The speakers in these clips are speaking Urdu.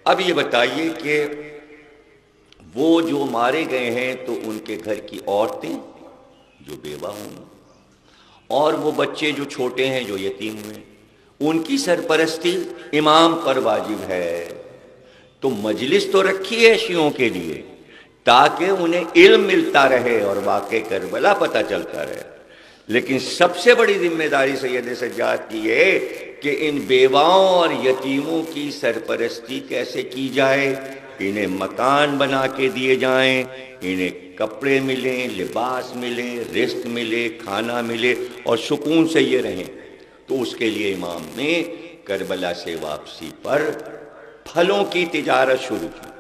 اب یہ بتائیے کہ وہ جو مارے گئے ہیں تو ان کے گھر کی عورتیں جو بیوہ ہوں اور وہ بچے جو چھوٹے ہیں جو یتیم ہوئے ان کی سرپرستی امام پر واجب ہے۔ تو مجلس تو رکھی ہے شیعوں کے لیے تاکہ انہیں علم ملتا رہے اور واقع کربلا پتہ چلتا رہے، لیکن سب سے بڑی ذمہ داری سید سجاد کی ہے کہ ان بیواؤں اور یتیموں کی سرپرستی کیسے کی جائے، انہیں مکان بنا کے دیے جائیں، انہیں کپڑے ملیں، لباس ملے، رزق ملے، کھانا ملے اور سکون سے یہ رہیں۔ تو اس کے لیے امام نے کربلا سے واپسی پر پھلوں کی تجارت شروع کی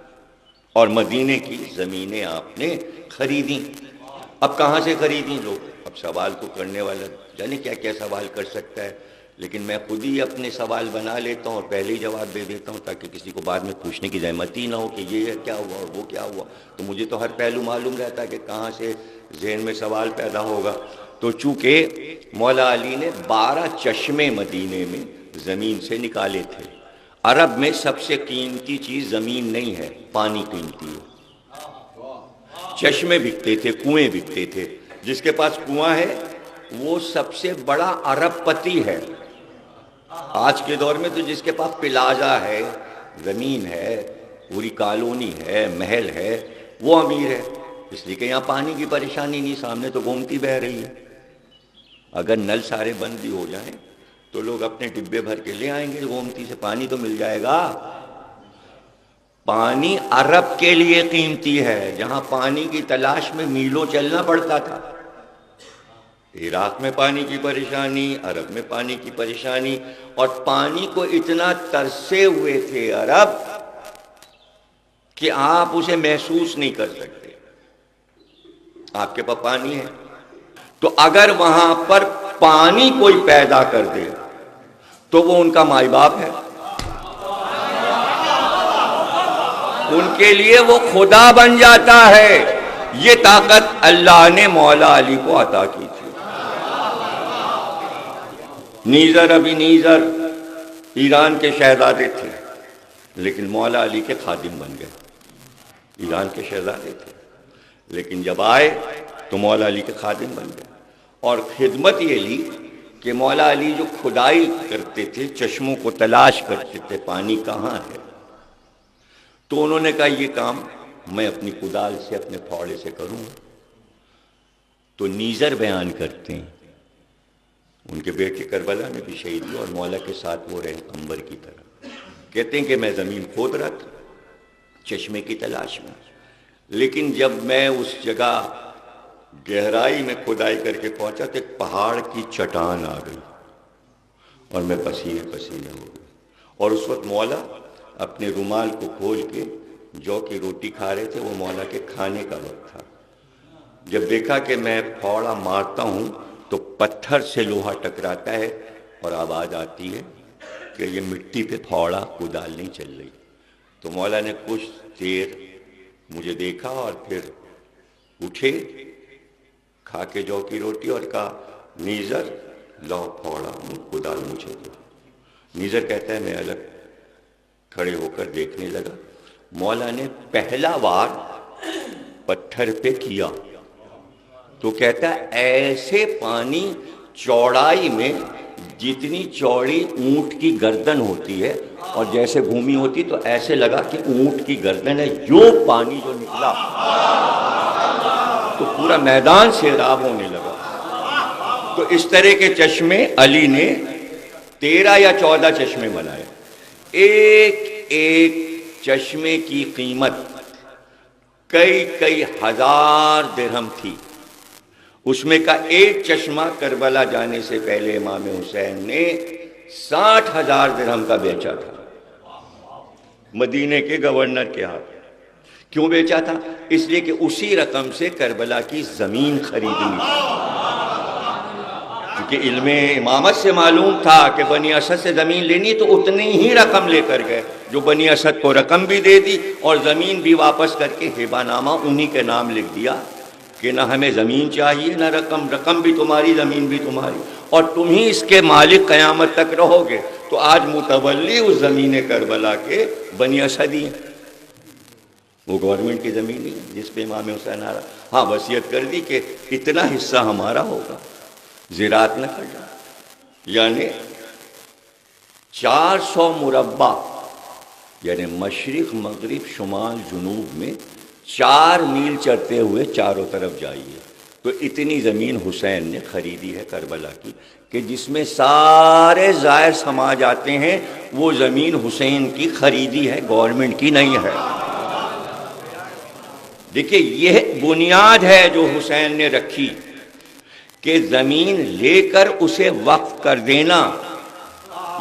اور مدینے کی زمینیں آپ نے خریدیں۔ اب کہاں سے خریدیں لوگ؟ اب سوال تو کرنے والا جانے کیا کیا سوال کر سکتا ہے، لیکن میں خود ہی اپنے سوال بنا لیتا ہوں اور پہلے ہی جواب دے دیتا ہوں تاکہ کسی کو بعد میں پوچھنے کی زحمت ہی نہ ہو کہ یہ کیا ہوا اور وہ کیا ہوا۔ تو مجھے تو ہر پہلو معلوم رہتا ہے کہ کہاں سے ذہن میں سوال پیدا ہوگا۔ تو چونکہ مولا علی نے 12 چشمے مدینے میں زمین سے نکالے تھے۔ عرب میں سب سے قیمتی چیز زمین نہیں ہے، پانی قیمتی ہے۔ چشمے بکتے تھے، کنویں بکتے تھے، جس کے پاس کنواں ہے وہ سب سے بڑا ارب پتی ہے۔ آج کے دور میں تو جس کے پاس پلازا ہے، زمین ہے، پوری کالونی ہے، محل ہے، وہ امیر ہے، اس لیے کہ یہاں پانی کی پریشانی نہیں، سامنے تو گومتی بہہ رہی ہے۔ اگر نل سارے بند بھی ہو جائیں تو لوگ اپنے ڈبے بھر کے لے آئیں گے گومتی سے، پانی تو مل جائے گا۔ پانی عرب کے لیے قیمتی ہے، جہاں پانی کی تلاش میں میلوں چلنا پڑتا تھا۔ عراق میں پانی کی پریشانی، عرب میں پانی کی پریشانی، اور پانی کو اتنا ترسے ہوئے تھے عرب کہ آپ اسے محسوس نہیں کر سکتے۔ آپ کے پاس پانی ہے تو اگر وہاں پر پانی کوئی پیدا کر دے تو وہ ان کا مائی باپ ہے، ان کے لیے وہ خدا بن جاتا ہے۔ یہ طاقت اللہ نے مولا علی کو عطا کی تھی۔ نیزر ابھی نیزر ایران کے شہزادے تھے لیکن مولا علی کے خادم بن گئے۔ ایران کے شہزادے تھے لیکن جب آئے تو مولا علی کے خادم بن گئے، اور خدمت یہ لی کہ مولا علی جو کھدائی کرتے تھے، چشموں کو تلاش کرتے تھے پانی کہاں ہے، تو انہوں نے کہا یہ کام میں اپنی کدال سے، اپنے پھاوڑے سے کروں۔ تو نیزر بیان کرتے ہیں ان کے بیٹے کربلا میں بھی شہید ہوئے اور مولا کے ساتھ وہ رہے عنبر کی طرح۔ کہتے ہیں کہ میں زمین کھود رہا تھا چشمے کی تلاش میں، لیکن جب میں اس جگہ گہرائی میں کھدائی کر کے پہنچا تو ایک پہاڑ کی چٹان آ گئی اور میں پسینے پسینے ہو گئی، اور اس وقت مولا اپنے رومال کو کھول کے جو کی روٹی کھا رہے تھے، وہ مولا کے کھانے کا وقت تھا۔ جب دیکھا کہ میں پھاوڑا مارتا ہوں تو پتھر سے لوہا ٹکراتا ہے اور آواز آتی ہے کہ یہ مٹی پہ پھاوڑا کدال نہیں چل رہی۔ تو مولا نے کچھ دیر مجھے دیکھا اور پھر اٹھے کھا کے جو کی روٹی اور کہا نیزر لو پھاوڑا کدال مجھے دو۔ نیزر کہتا ہے میں الگ کھڑے ہو کر دیکھنے لگا، مولا نے پہلا وار پتھر پہ کیا تو کہتا ہے ایسے پانی چوڑائی میں جتنی چوڑی اونٹ کی گردن ہوتی ہے اور جیسے گھومی ہوتی تو ایسے لگا کہ اونٹ کی گردن ہے، یوں پانی جو نکلا تو پورا میدان سیراب ہونے لگا۔ تو اس طرح کے چشمے علی نے 13 یا 14 چشمے بنائے، ایک ایک چشمے کی قیمت کئی ہزار درہم تھی۔ اس میں کا ایک چشمہ کربلا جانے سے پہلے امام حسین نے 60,000 درہم کا بیچا تھا مدینے کے گورنر کے ہاتھ۔ کیوں بیچا تھا؟ اس لیے کہ اسی رقم سے کربلا کی زمین خریدنی تھی، کیونکہ علم امامت سے معلوم تھا کہ بنی اسد سے زمین لینی تو اتنی ہی رقم لے کر گئے، جو بنی اسد کو رقم بھی دے دی اور زمین بھی واپس کر کے ہبہ نامہ انہی کے نام لکھ دیا کہ نہ ہمیں زمین چاہیے نہ رقم، رقم بھی تمہاری زمین بھی تمہاری، اور تم ہی اس کے مالک قیامت تک رہو گے۔ تو آج متولی اس زمین کربلا کے بنی اسد ہی ہیں، وہ گورنمنٹ کی زمین ہی ہے جس پہ امام حسین آ رہا۔ ہاں وصیت کر دی کہ اتنا حصہ ہمارا ہوگا، زراعت نہ کرنا، یعنی 400 مربع، یعنی مشرق مغرب شمال جنوب میں 4 میل چلتے ہوئے چاروں طرف جائیے تو اتنی زمین حسین نے خریدی ہے کربلا کی، کہ جس میں سارے زائر سما جاتے ہیں، وہ زمین حسین کی خریدی ہے، گورنمنٹ کی نہیں ہے۔ دیکھیے یہ بنیاد ہے جو حسین نے رکھی کہ زمین لے کر اسے وقف کر دینا،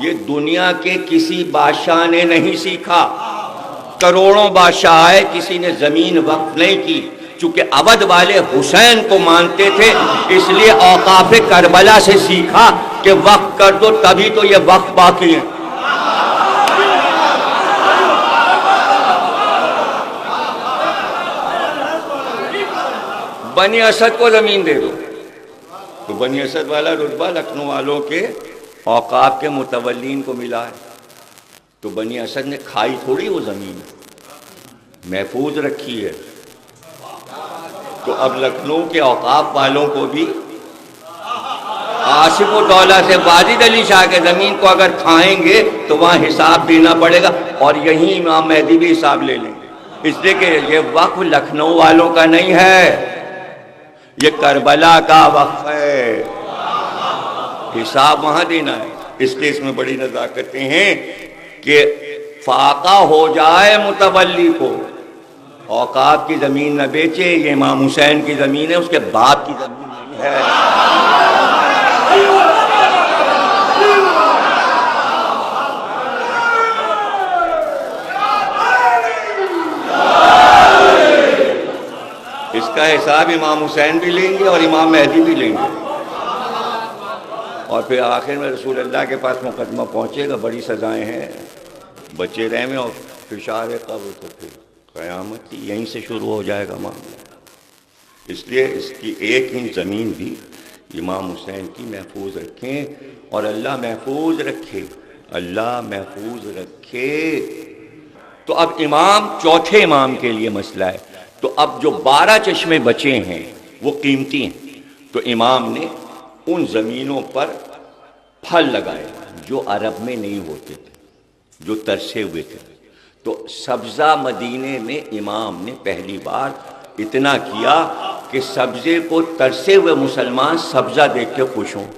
یہ دنیا کے کسی بادشاہ نے نہیں سیکھا۔ کروڑوں بادشاہ آئے، کسی نے زمین وقف نہیں کی، چونکہ اودھ والے حسین کو مانتے تھے، اس لیے اوقاف کربلا سے سیکھا کہ وقف کر دو، تبھی تو یہ وقف باقی ہیں۔ بنی اسد کو زمین دے دو، تو بنی اسد والا رتبہ لکھنؤ والوں کے اوقاف کے متولین کو ملا ہے، تو بنی اسد نے کھائی تھوڑی وہ زمین، محفوظ رکھی ہے۔ تو اب لکھنؤ کے اوقاف والوں کو بھی آصف الدولہ سے واجد علی شاہ کے زمین کو اگر کھائیں گے تو وہاں حساب دینا پڑے گا، اور یہیں امام مہدی بھی حساب لے لیں گے، اس لیے کہ یہ وقف لکھنؤ والوں کا نہیں ہے، یہ کربلا کا وقف ہے، حساب وہاں دینا ہے۔ اس لیے اس میں بڑی نزاکتیں ہیں کہ فاقہ ہو جائے متولی کو، اوقاف کی زمین نہ بیچے، یہ امام حسین کی زمین ہے، اس کے باپ کی زمین نہیں ہے۔ اس کا حساب امام حسین بھی لیں گے اور امام مہدی بھی لیں گے، اور پھر آخر میں رسول اللہ کے پاس مقدمہ پہنچے گا، بڑی سزائیں ہیں، بچے رحم اور فشار قبر، تو پھر قیامت کی یہیں سے شروع ہو جائے گا معاملہ۔ اس لیے اس کی ایک انچ زمین بھی امام حسین کی محفوظ رکھیں، اور اللہ محفوظ رکھے، اللہ محفوظ رکھے۔ تو اب امام، چوتھے امام کے لیے مسئلہ ہے، تو اب جو 12 چشمے بچے ہیں وہ قیمتی ہیں، تو امام نے ان زمینوں پر پھل لگائے جو عرب میں نہیں ہوتے تھے، جو ترسے ہوئے تھے۔ تو سبزہ مدینے میں امام نے پہلی بار اتنا کیا کہ سبزے کو ترسے ہوئے مسلمان سبزہ دیکھ کے خوش ہوں،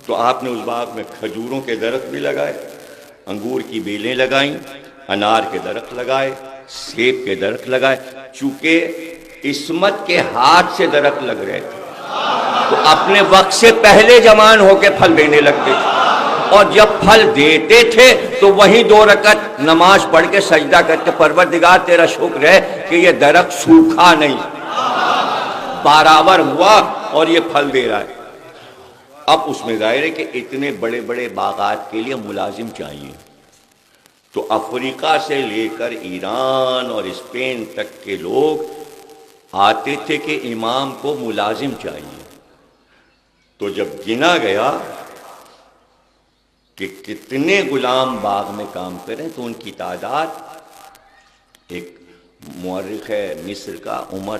تو آپ نے اس باغ میں کھجوروں کے درخت بھی لگائے، انگور کی بیلیں لگائیں، انار کے درخت لگائے، سیب کے درخت لگائے، چونکہ عصمت کے ہاتھ سے درخت لگ رہے تھے تو اپنے وقت سے پہلے جوان ہو کے پھل دینے لگتے تھے، اور جب پھل دیتے تھے تو وہیں 2 رکعت نماز پڑھ کے سجدہ کرتے، پروردگار تیرا شکر ہے کہ یہ درخت سوکھا نہیں، بارآور ہوا اور یہ پھل دے رہا ہے۔ اب اس میں ظاہر ہے کہ اتنے بڑے بڑے باغات کے لیے ملازم چاہیے، تو افریقہ سے لے کر ایران اور اسپین تک کے لوگ آتے تھے کہ امام کو ملازم چاہیے۔ تو جب گنا گیا کہ کتنے غلام باغ میں کام کریں تو ان کی تعداد، ایک مورخ ہے مصر کا عمر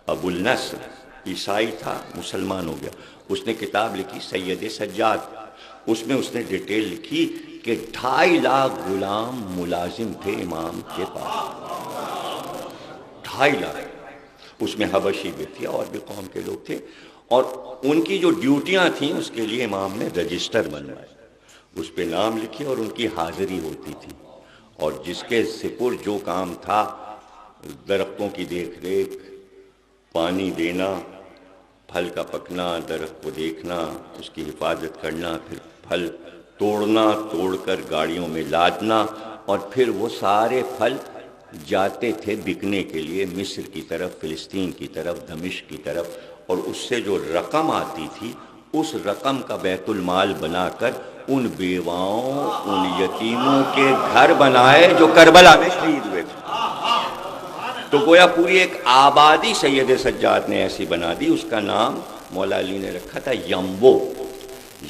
ابو النصر، عیسائی تھا، مسلمان ہو گیا، اس نے کتاب لکھی سید سجاد، اس میں اس نے ڈیٹیل لکھی کہ 2.5 لاکھ غلام ملازم تھے امام کے پاس، 2.5 لاکھ، اس میں حبشی بھی تھے اور بھی قوم کے لوگ تھے، اور ان کی جو ڈیوٹیاں تھیں اس کے لیے امام نے رجسٹر بنوائے، اس پہ نام لکھے اور ان کی حاضری ہوتی تھی، اور جس کے سپر جو کام تھا، درختوں کی دیکھ ریکھ، پانی دینا، پھل کا پکنا، درخت کو دیکھنا، اس کی حفاظت کرنا، پھر پھل توڑنا، توڑ کر گاڑیوں میں لادنا، اور پھر وہ سارے پھل جاتے تھے بکنے کے لیے مصر کی طرف، فلسطین کی طرف، دمشق کی طرف، اور اس سے جو رقم آتی تھی اس رقم کا بیت المال بنا کر ان بیواؤں، ان یتیموں کے گھر بنائے جو کربلا میں شہید ہوئے تھے۔ تو گویا پوری ایک آبادی سید سجاد نے ایسی بنا دی، اس کا نام مولا علی نے رکھا تھا یمبو۔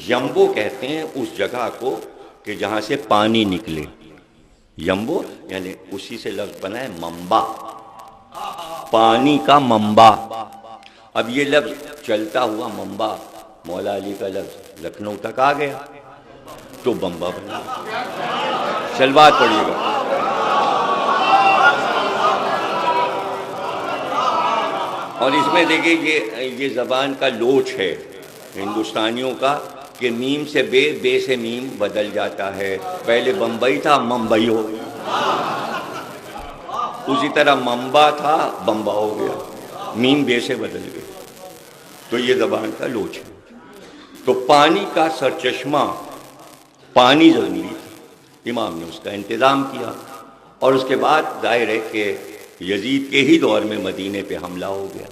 یمبو کہتے ہیں اس جگہ کو کہ جہاں سے پانی نکلے، یمبو یعنی اسی سے لفظ بنا ہے منبع، پانی کا منبع۔ اب یہ لفظ چلتا ہوا منبع، مولا علی کا لفظ لکھنؤ تک آ گیا تو بمبا بنا۔ سلوات پڑھیے گا۔ اور اس میں دیکھیے یہ زبان کا لوچ ہے ہندوستانیوں کا کہ میم سے بے سے میم بدل جاتا ہے، پہلے بمبئی تھا ممبئی ہو گیا، اسی طرح منبع تھا بمبا ہو گیا، میم بے سے بدل گئی۔ تو یہ زبان کا لوچ ہے۔ تو پانی کا سرچشمہ، پانی ضروری تھا، امام نے اس کا انتظام کیا، اور اس کے بعد ظاہر ہے کہ یزید کے ہی دور میں مدینے پہ حملہ ہو گیا۔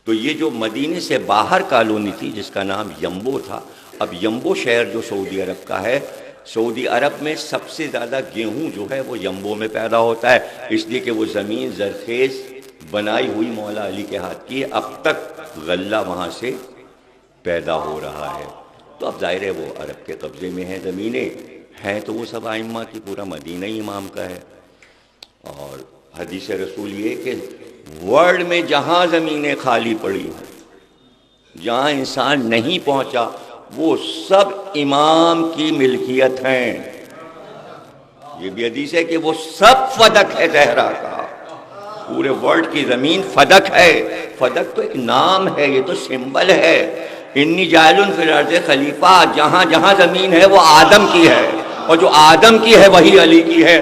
تو یہ جو مدینے سے باہر کالونی تھی جس کا نام یمبو تھا، اب یمبو شہر جو سعودی عرب کا ہے، سعودی عرب میں سب سے زیادہ گیہوں جو ہے وہ یمبو میں پیدا ہوتا ہے، اس لیے کہ وہ زمین زرخیز بنائی ہوئی مولا علی کے ہاتھ کی ہے، اب تک غلہ وہاں سے پیدا ہو رہا ہے۔ تو اب ظاہر ہے وہ عرب کے قبضے میں ہیں، زمینیں ہیں تو وہ سب ائمہ کی، پورا مدینہ ہی امام کا ہے۔ اور حدیث رسول یہ کہ ورلڈ میں جہاں زمینیں خالی پڑی ہیں، جہاں انسان نہیں پہنچا، وہ سب امام کی ملکیت ہیں۔ یہ بھی حدیث ہے کہ وہ سب فدق ہے زہرا کا، پورے ورلڈ کی زمین فدق ہے۔ فدق تو ایک نام ہے، یہ تو سمبل ہے۔ انی جاعل فی الارض خلیفہ، جہاں جہاں زمین ہے وہ آدم کی ہے، اور جو آدم کی ہے وہی علی کی ہے،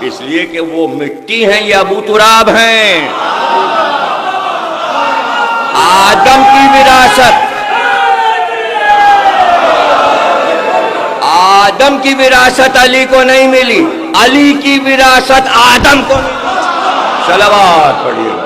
اس لیے کہ وہ مٹی ہیں، یہ ابو تراب ہیں۔ آدم کی وراثت، آدم کی وراثت علی کو نہیں ملی، علی کی وراثت آدم کو ملی۔ صلوات پڑھیے گا۔